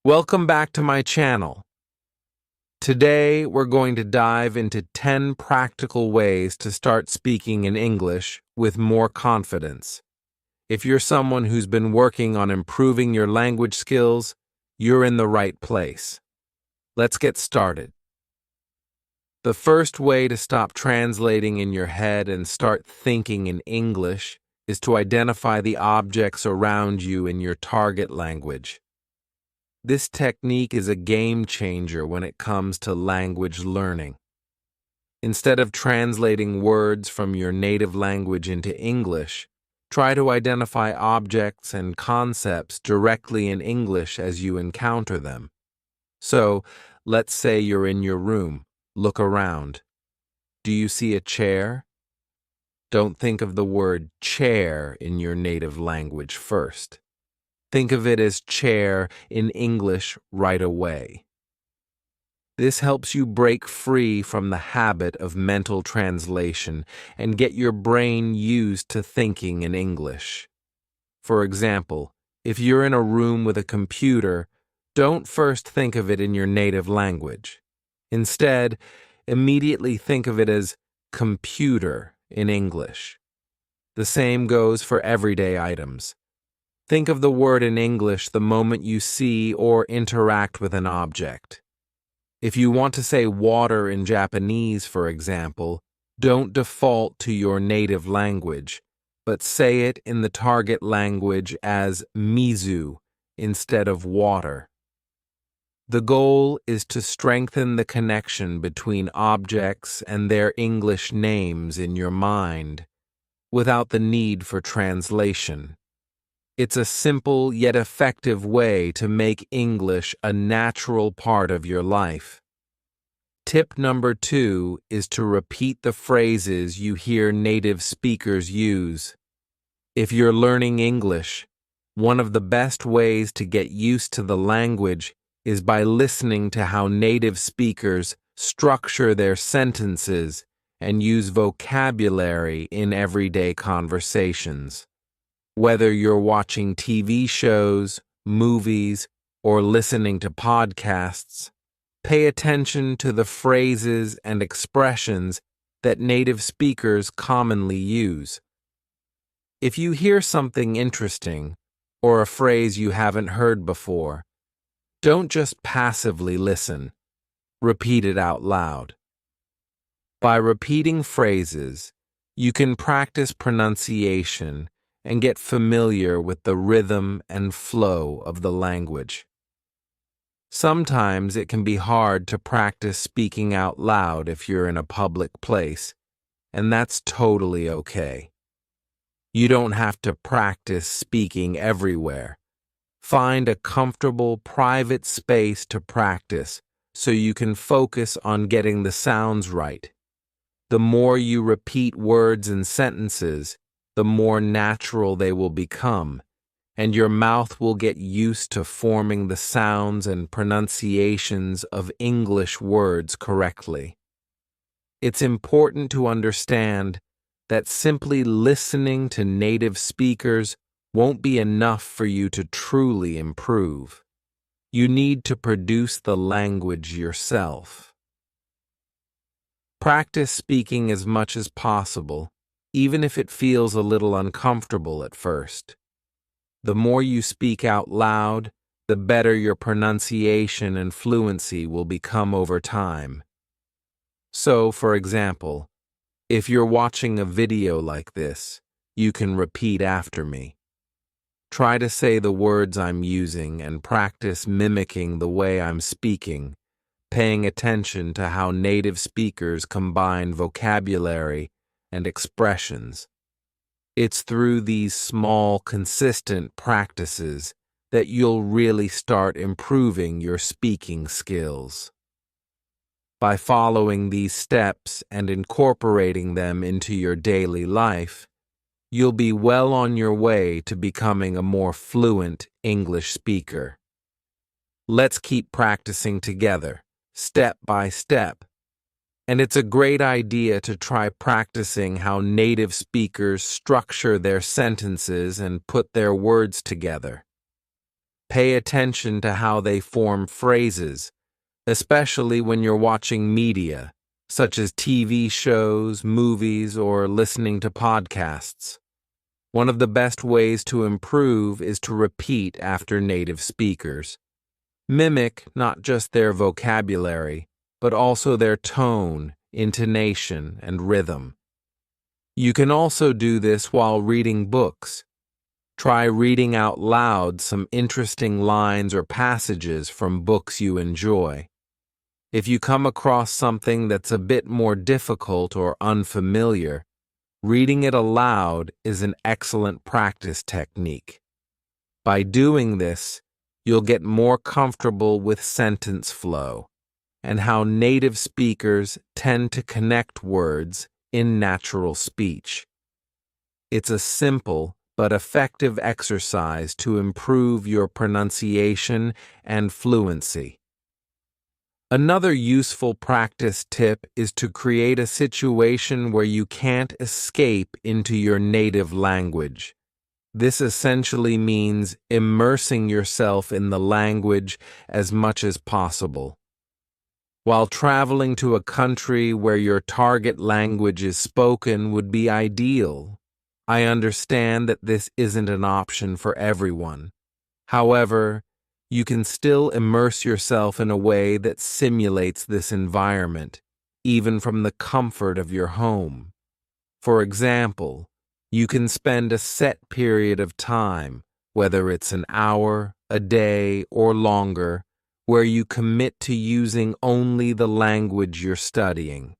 Welcome back to my channel. Today, we're going to dive into 10 practical ways to start speaking in English with more confidence. If you're someone who's been working on improving your language skills, you're in the right place. Let's get started. The first way to stop translating in your head and start thinking in English is to identify the objects around you in your target language. This technique is a game changer when it comes to language learning. Instead of translating words from your native language into English, try to identify objects and concepts directly in English as you encounter them. So, let's say you're in your room. Look around. Do you see a chair? Don't think of the word chair in your native language first. Think of it as chair in English right away. This helps you break free from the habit of mental translation and get your brain used to thinking in English. For example, if you're in a room with a computer, don't first think of it in your native language. Instead, immediately think of it as computer in English. The same goes for everyday items. Think of the word in English the moment you see or interact with an object. If you want to say water in Japanese, for example, don't default to your native language, but say it in the target language as mizu instead of water. The goal is to strengthen the connection between objects and their English names in your mind, without the need for translation. It's a simple yet effective way to make English a natural part of your life. Tip number 2 is to repeat the phrases you hear native speakers use. If you're learning English, one of the best ways to get used to the language is by listening to how native speakers structure their sentences and use vocabulary in everyday conversations. Whether you're watching TV shows, movies, or listening to podcasts, pay attention to the phrases and expressions that native speakers commonly use. If you hear something interesting, or a phrase you haven't heard before, don't just passively listen. Repeat it out loud. By repeating phrases, you can practice pronunciation and get familiar with the rhythm and flow of the language. Sometimes it can be hard to practice speaking out loud if you're in a public place, and that's totally okay. You don't have to practice speaking everywhere. Find a comfortable, private space to practice so you can focus on getting the sounds right. The more you repeat words and sentences, the more natural they will become, and your mouth will get used to forming the sounds and pronunciations of English words correctly. It's important to understand that simply listening to native speakers won't be enough for you to truly improve. You need to produce the language yourself. Practice speaking as much as possible, even if it feels a little uncomfortable at first. The more you speak out loud, the better your pronunciation and fluency will become over time. So, for example, if you're watching a video like this, you can repeat after me. Try to say the words I'm using and practice mimicking the way I'm speaking, paying attention to how native speakers combine vocabulary and expressions. It's through these small, consistent practices that you'll really start improving your speaking skills. By following these steps and incorporating them into your daily life, you'll be well on your way to becoming a more fluent English speaker. Let's keep practicing together, step by step. And it's a great idea to try practicing how native speakers structure their sentences and put their words together. Pay attention to how they form phrases, especially when you're watching media, such as TV shows, movies, or listening to podcasts. One of the best ways to improve is to repeat after native speakers. Mimic not just their vocabulary, but also their tone, intonation, and rhythm. You can also do this while reading books. Try reading out loud some interesting lines or passages from books you enjoy. If you come across something that's a bit more difficult or unfamiliar, reading it aloud is an excellent practice technique. By doing this, you'll get more comfortable with sentence flow and how native speakers tend to connect words in natural speech. It's a simple but effective exercise to improve your pronunciation and fluency. Another useful practice tip is to create a situation where you can't escape into your native language. This essentially means immersing yourself in the language as much as possible. While traveling to a country where your target language is spoken would be ideal, I understand that this isn't an option for everyone. However, you can still immerse yourself in a way that simulates this environment, even from the comfort of your home. For example, you can spend a set period of time, whether it's an hour, a day, or longer, where you commit to using only the language you're studying.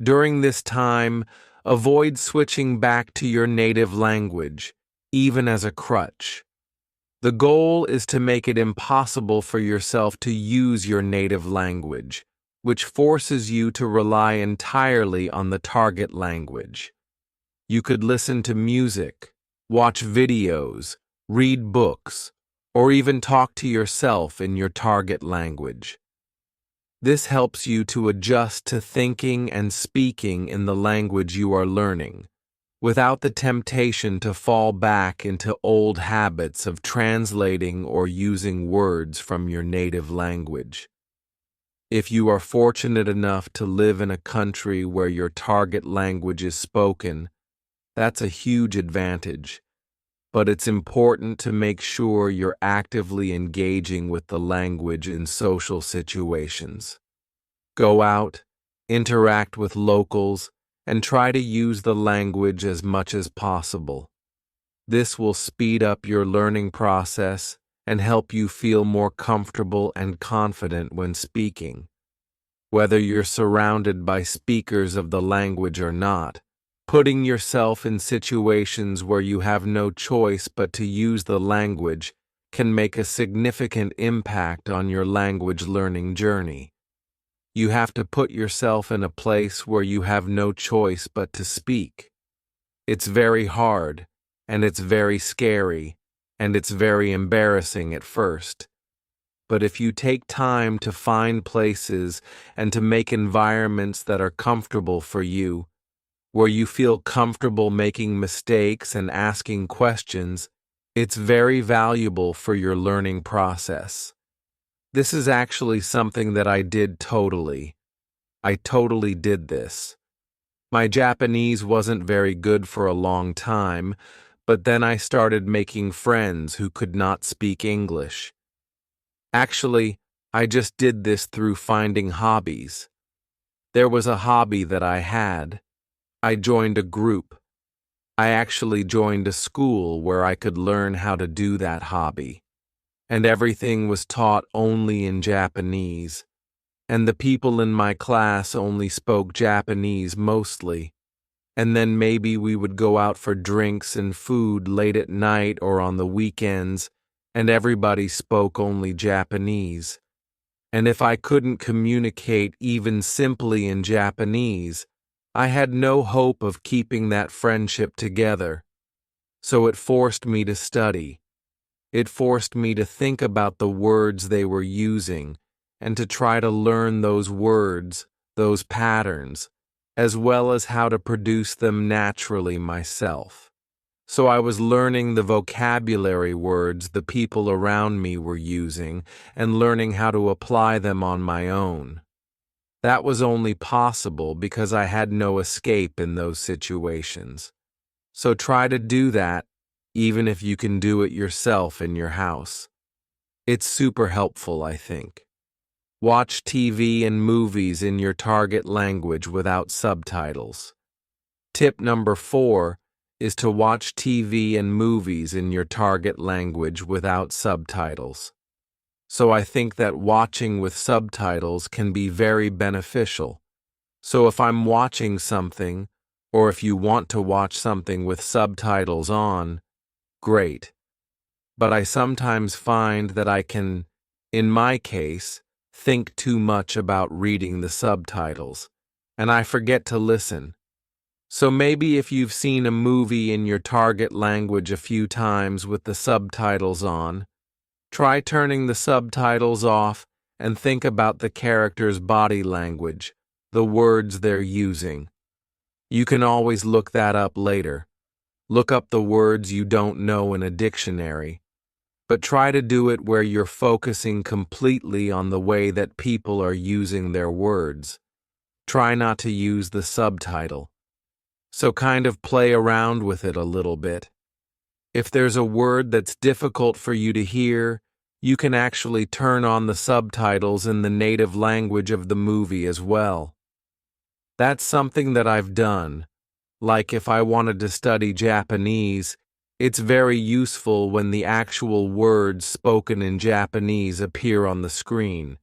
During this time, avoid switching back to your native language, even as a crutch. The goal is to make it impossible for yourself to use your native language, which forces you to rely entirely on the target language. You could listen to music, watch videos, read books, or even talk to yourself in your target language. This helps you to adjust to thinking and speaking in the language you are learning, without the temptation to fall back into old habits of translating or using words from your native language. If you are fortunate enough to live in a country where your target language is spoken, that's a huge advantage. But it's important to make sure you're actively engaging with the language in social situations. Go out, interact with locals, and try to use the language as much as possible. This will speed up your learning process and help you feel more comfortable and confident when speaking. Whether you're surrounded by speakers of the language or not, putting yourself in situations where you have no choice but to use the language can make a significant impact on your language learning journey. You have to put yourself in a place where you have no choice but to speak. It's very hard, and it's very scary, and it's very embarrassing at first. But if you take time to find places and to make environments that are comfortable for you, where you feel comfortable making mistakes and asking questions, it's very valuable for your learning process. This is actually something that I did totally. I totally did this. My Japanese wasn't very good for a long time, but then I started making friends who could not speak English. Actually, I just did this through finding hobbies. There was a hobby that I had. I joined a group. I actually joined a school where I could learn how to do that hobby. And everything was taught only in Japanese. And the people in my class only spoke Japanese mostly. And then maybe we would go out for drinks and food late at night or on the weekends, and everybody spoke only Japanese. And if I couldn't communicate even simply in Japanese, I had no hope of keeping that friendship together. So it forced me to study. It forced me to think about the words they were using and to try to learn those words, those patterns, as well as how to produce them naturally myself. So I was learning the vocabulary words the people around me were using and learning how to apply them on my own. That was only possible because I had no escape in those situations. So try to do that, even if you can do it yourself in your house. It's super helpful, I think. Watch TV and movies in your target language without subtitles. Tip number 4 is to watch TV and movies in your target language without subtitles. So I think that watching with subtitles can be very beneficial. So if I'm watching something, or if you want to watch something with subtitles on, great. But I sometimes find that I can, in my case, think too much about reading the subtitles, and I forget to listen. So maybe if you've seen a movie in your target language a few times with the subtitles on, try turning the subtitles off and think about the character's body language, the words they're using. You can always look that up later. Look up the words you don't know in a dictionary, but try to do it where you're focusing completely on the way that people are using their words. Try not to use the subtitle. So kind of play around with it a little bit. If there's a word that's difficult for you to hear, you can actually turn on the subtitles in the native language of the movie as well. That's something that I've done. Like if I wanted to study Japanese, it's very useful when the actual words spoken in Japanese appear on the screen.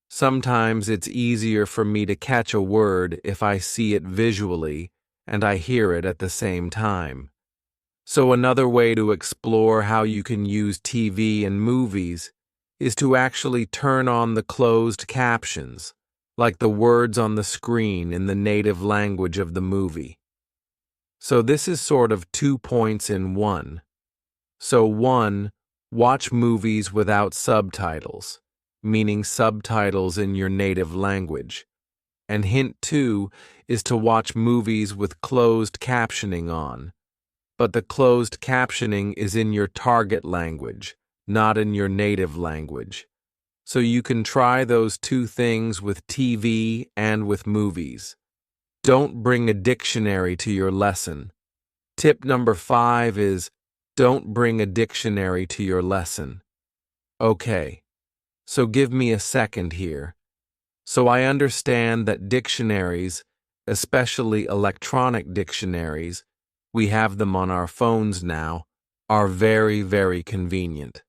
Sometimes it's easier for me to catch a word if I see it visually and I hear it at the same time. So another way to explore how you can use TV and movies is to actually turn on the closed captions, like the words on the screen in the native language of the movie. So this is sort of 2 points in one. So 1, watch movies without subtitles, meaning subtitles in your native language. And hint 2 is to watch movies with closed captioning on. But the closed captioning is in your target language, not in your native language. So you can try those 2 things with TV and with movies. Don't bring a dictionary to your lesson. Tip number 5 is, don't bring a dictionary to your lesson. Okay, so give me a second here. So I understand that dictionaries, especially electronic dictionaries, we have them on our phones now, are very, very convenient.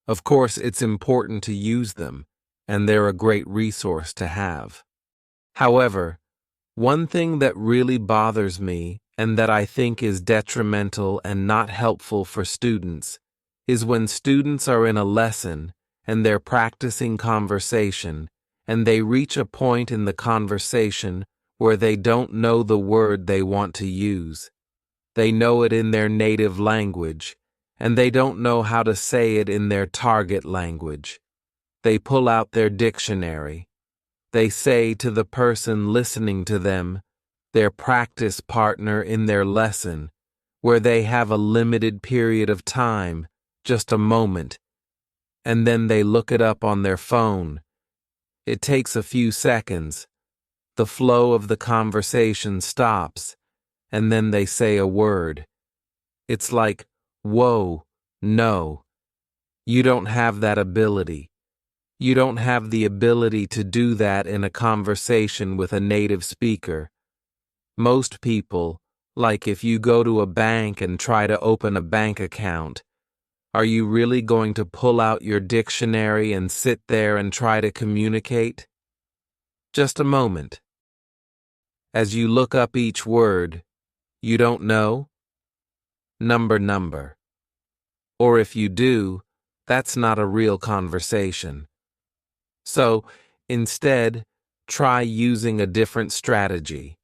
Of course, it's important to use them, and they're a great resource to have. However, one thing that really bothers me and that I think is detrimental and not helpful for students is when students are in a lesson and they're practicing conversation and they reach a point in the conversation where they don't know the word they want to use. They know it in their native language, and they don't know how to say it in their target language. They pull out their dictionary. They say to the person listening to them, their practice partner in their lesson, where they have a limited period of time, just a moment, and then they look it up on their phone. It takes a few seconds. The flow of the conversation stops, and then they say a word. It's like, whoa, no. You don't have that ability. You don't have the ability to do that in a conversation with a native speaker. Most people, like if you go to a bank and try to open a bank account, are you really going to pull out your dictionary and sit there and try to communicate? Just a moment. As you look up each word, you don't know? Number. Or if you do, that's not a real conversation. So, instead, try using a different strategy.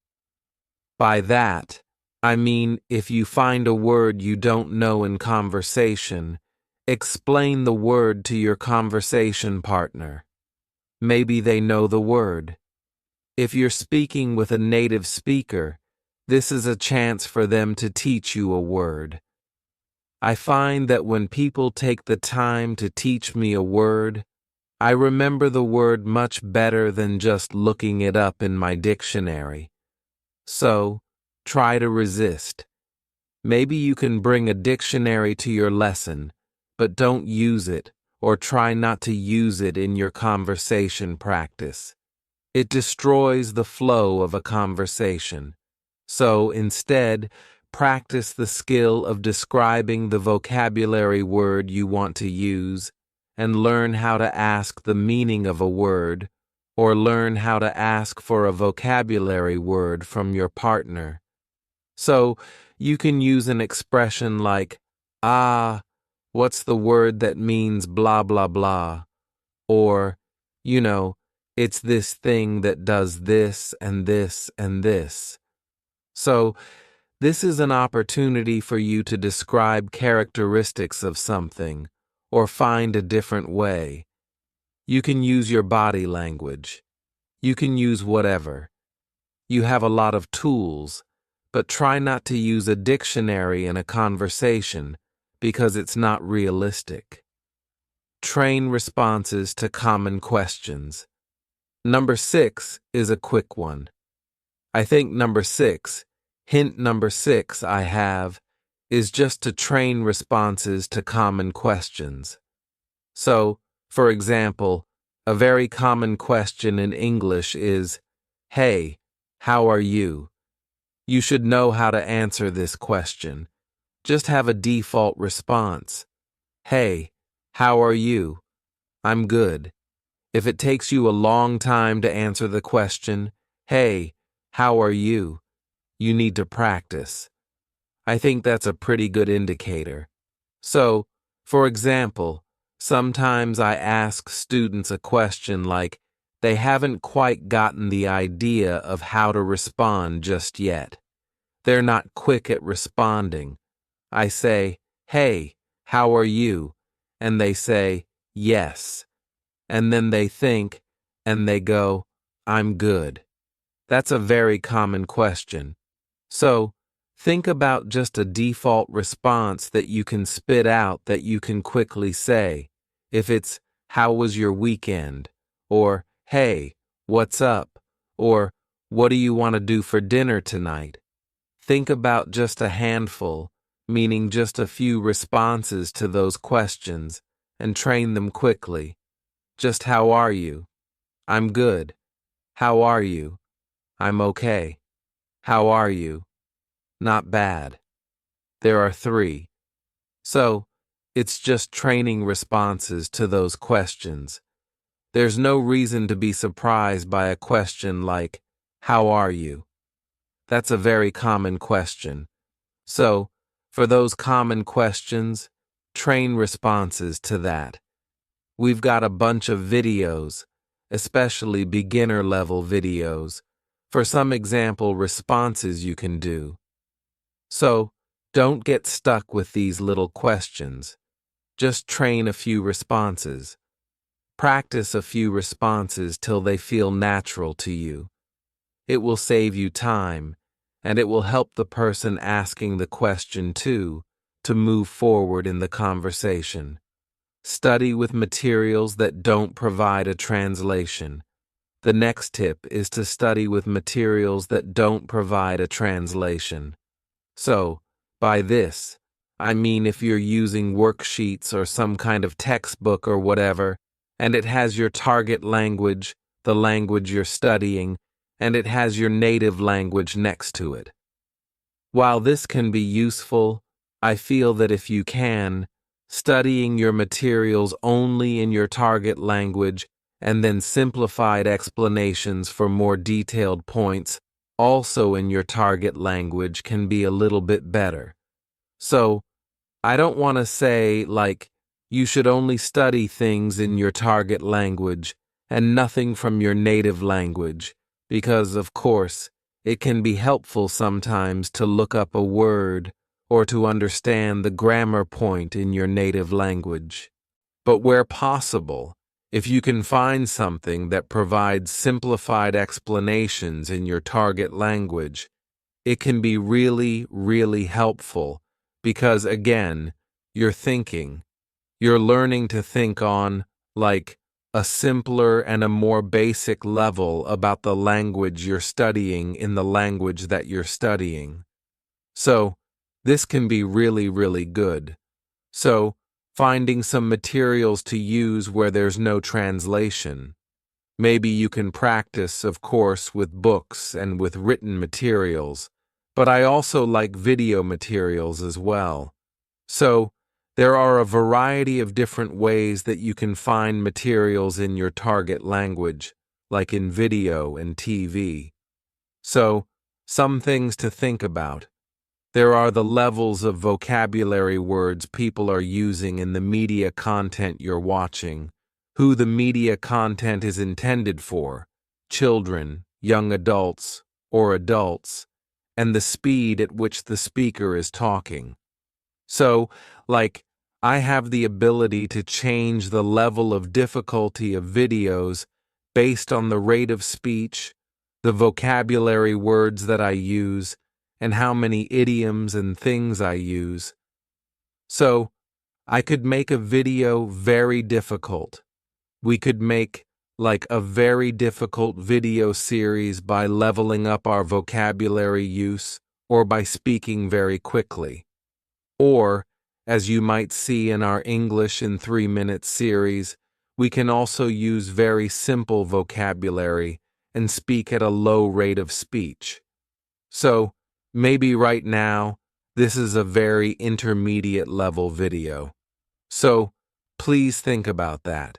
By that, I mean if you find a word you don't know in conversation, explain the word to your conversation partner. Maybe they know the word. If you're speaking with a native speaker, this is a chance for them to teach you a word. I find that when people take the time to teach me a word, I remember the word much better than just looking it up in my dictionary. So, try to resist. Maybe you can bring a dictionary to your lesson, but don't use it or try not to use it in your conversation practice. It destroys the flow of a conversation. So instead, practice the skill of describing the vocabulary word you want to use and learn how to ask the meaning of a word or learn how to ask for a vocabulary word from your partner. So you can use an expression like, ah, what's the word that means blah, blah, blah? Or, you know, it's this thing that does this and this and this. So, this is an opportunity for you to describe characteristics of something or find a different way. You can use your body language. You can use whatever. You have a lot of tools, but try not to use a dictionary in a conversation because it's not realistic. Train responses to common questions. Number 6 is a quick one. I think hint number 6 I have, is just to train responses to common questions. So, for example, a very common question in English is, "Hey, how are you?" You should know how to answer this question. Just have a default response. "Hey, how are you?" "I'm good." If it takes you a long time to answer the question, "Hey, how are you?" you need to practice. I think that's a pretty good indicator. So, for example, sometimes I ask students a question like they haven't quite gotten the idea of how to respond just yet. They're not quick at responding. I say, "Hey, how are you?" And they say, "Yes." And then they think, and they go, "I'm good." That's a very common question. So, think about just a default response that you can spit out that you can quickly say. If it's, "How was your weekend?" Or, "Hey, what's up?" Or, "What do you want to do for dinner tonight?" Think about just a handful, meaning just a few responses to those questions, and train them quickly. Just how are you? I'm good. How are you? I'm okay. How are you? Not bad. There are 3. So, it's just training responses to those questions. There's no reason to be surprised by a question like, "How are you?" That's a very common question. So, for those common questions, train responses to that. We've got a bunch of videos, especially beginner-level videos, for some example responses you can do. So, don't get stuck with these little questions. Just train a few responses. Practice a few responses till they feel natural to you. It will save you time, and it will help the person asking the question too, to move forward in the conversation. Study with materials that don't provide a translation. The next tip is to study with materials that don't provide a translation. So, by this, I mean if you're using worksheets or some kind of textbook or whatever, and it has your target language, the language you're studying, and it has your native language next to it. While this can be useful, I feel that if you can, studying your materials only in your target language and then simplified explanations for more detailed points also in your target language can be a little bit better. So, I don't want to say, like, you should only study things in your target language and nothing from your native language, because, of course, it can be helpful sometimes to look up a word or to understand the grammar point in your native language. But where possible, if you can find something that provides simplified explanations in your target language, it can be really, really helpful because, again, You're thinking. You're learning to think on, like, a simpler and a more basic level about the language you're studying in the language that you're studying. So, this can be really, really good. So, finding some materials to use where there's no translation. Maybe you can practice, of course, with books and with written materials, but I also like video materials as well. So, there are a variety of different ways that you can find materials in your target language, like in video and TV. So, some things to think about. There are the levels of vocabulary words people are using in the media content you're watching, who the media content is intended for, children, young adults, or adults, and the speed at which the speaker is talking. So, like, I have the ability to change the level of difficulty of videos based on the rate of speech, the vocabulary words that I use, and how many idioms and things I use. So, I could make a video very difficult. We could make, like, a very difficult video series by leveling up our vocabulary use or by speaking very quickly. Or, as you might see in our English in 3-minute series, we can also use very simple vocabulary and speak at a low rate of speech. So, maybe right now, this is a very intermediate level video. So, please think about that.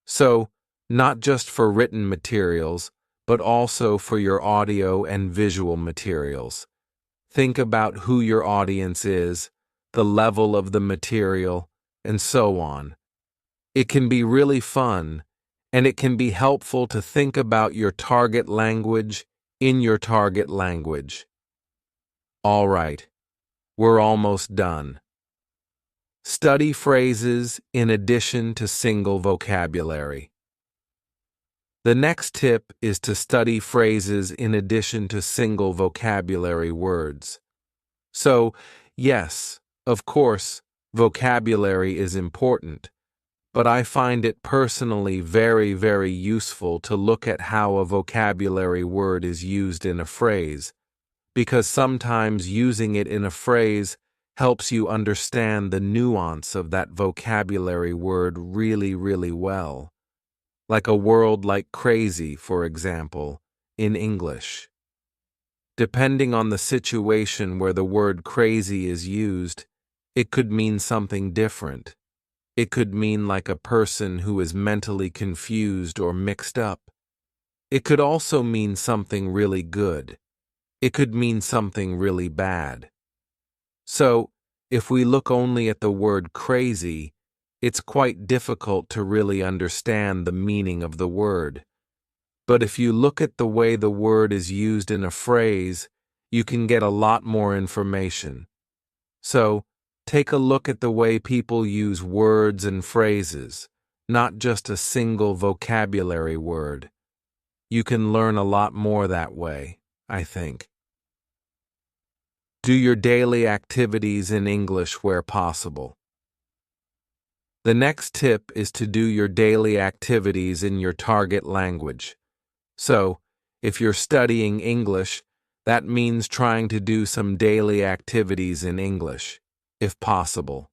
So, not just for written materials, but also for your audio and visual materials. Think about who your audience is, the level of the material, and so on. It can be really fun, and it can be helpful to think about your target language in your target language. All right, we're almost done. Study phrases in addition to single vocabulary. The next tip is to study phrases in addition to single vocabulary words. So, yes, of course, vocabulary is important, but I find it personally very, very useful to look at how a vocabulary word is used in a phrase, because sometimes using it in a phrase helps you understand the nuance of that vocabulary word really, really well. Like a word like crazy, for example, in English. Depending on the situation where the word crazy is used, it could mean something different. It could mean like a person who is mentally confused or mixed up. It could also mean something really good. It could mean something really bad. So, if we look only at the word crazy, it's quite difficult to really understand the meaning of the word. But if you look at the way the word is used in a phrase, you can get a lot more information. So, take a look at the way people use words and phrases, not just a single vocabulary word. You can learn a lot more that way, I think. Do your daily activities in English where possible. The next tip is to do your daily activities in your target language. So, if you're studying English, that means trying to do some daily activities in English, if possible.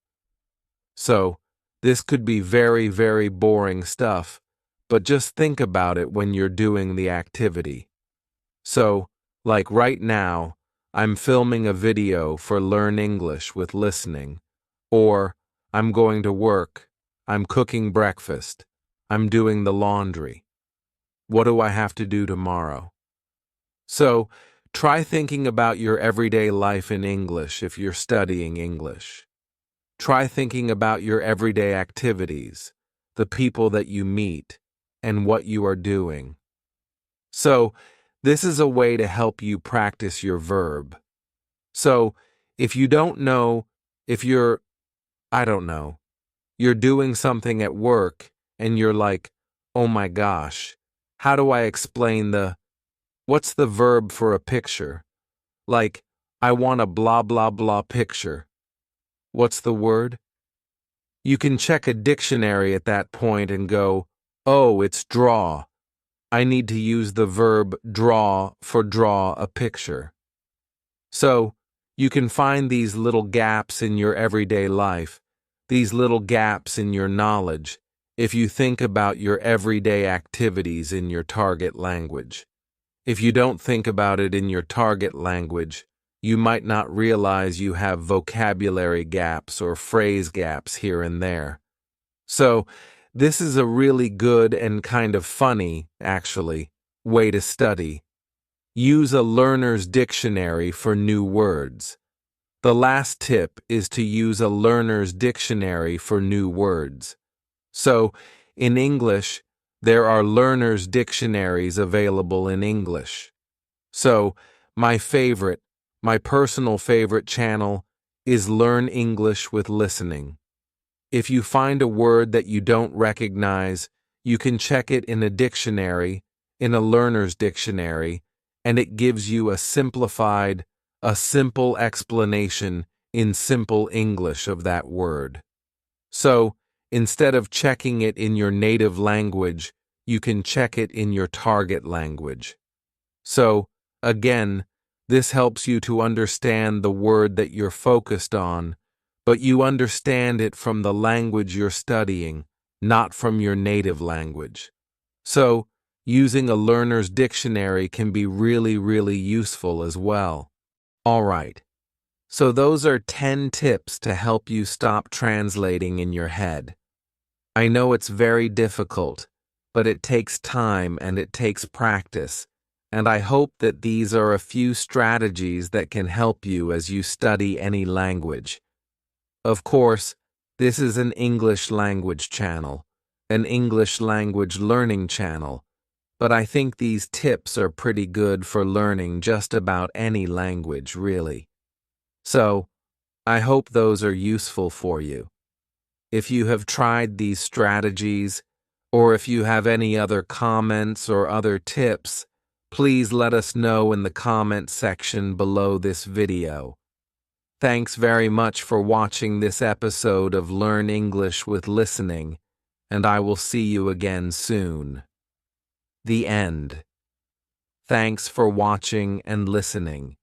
So, this could be very, very boring stuff, but just think about it when you're doing the activity. So, like right now, I'm filming a video for Learn English with listening, or I'm going to work, I'm cooking breakfast, I'm doing the laundry. What do I have to do tomorrow? So, try thinking about your everyday life in English if you're studying English. Try thinking about your everyday activities, the people that you meet, and what you are doing. So, this is a way to help you practice your verb. So, if you don't know, if you're, I don't know, you're doing something at work and you're like, oh my gosh, how do I explain what's the verb for a picture? Like, I want a blah blah blah picture. What's the word? You can check a dictionary at that point and go, oh, it's draw. I need to use the verb draw for draw a picture. So, you can find these little gaps in your everyday life, these little gaps in your knowledge, if you think about your everyday activities in your target language. If you don't think about it in your target language, you might not realize you have vocabulary gaps or phrase gaps here and there. So, this is a really good and kind of funny, actually, way to study. Use a learner's dictionary for new words. The last tip is to use a learner's dictionary for new words. So, in English, there are learner's dictionaries available in English. So, my personal favorite channel is Learn English with Listening. If you find a word that you don't recognize, you can check it in a dictionary, in a learner's dictionary, and it gives you a simple explanation in simple English of that word. So, instead of checking it in your native language, you can check it in your target language. So, again, this helps you to understand the word that you're focused on, but you understand it from the language you're studying, not from your native language. So, using a learner's dictionary can be really, really useful as well. All right. So those are 10 tips to help you stop translating in your head. I know it's very difficult, but it takes time and it takes practice, and I hope that these are a few strategies that can help you as you study any language. Of course, this is an English language channel, an English language learning channel, but I think these tips are pretty good for learning just about any language, really. So, I hope those are useful for you. If you have tried these strategies, or if you have any other comments or other tips, please let us know in the comment section below this video. Thanks very much for watching this episode of Learn English with Listening, and I will see you again soon. The end. Thanks for watching and listening.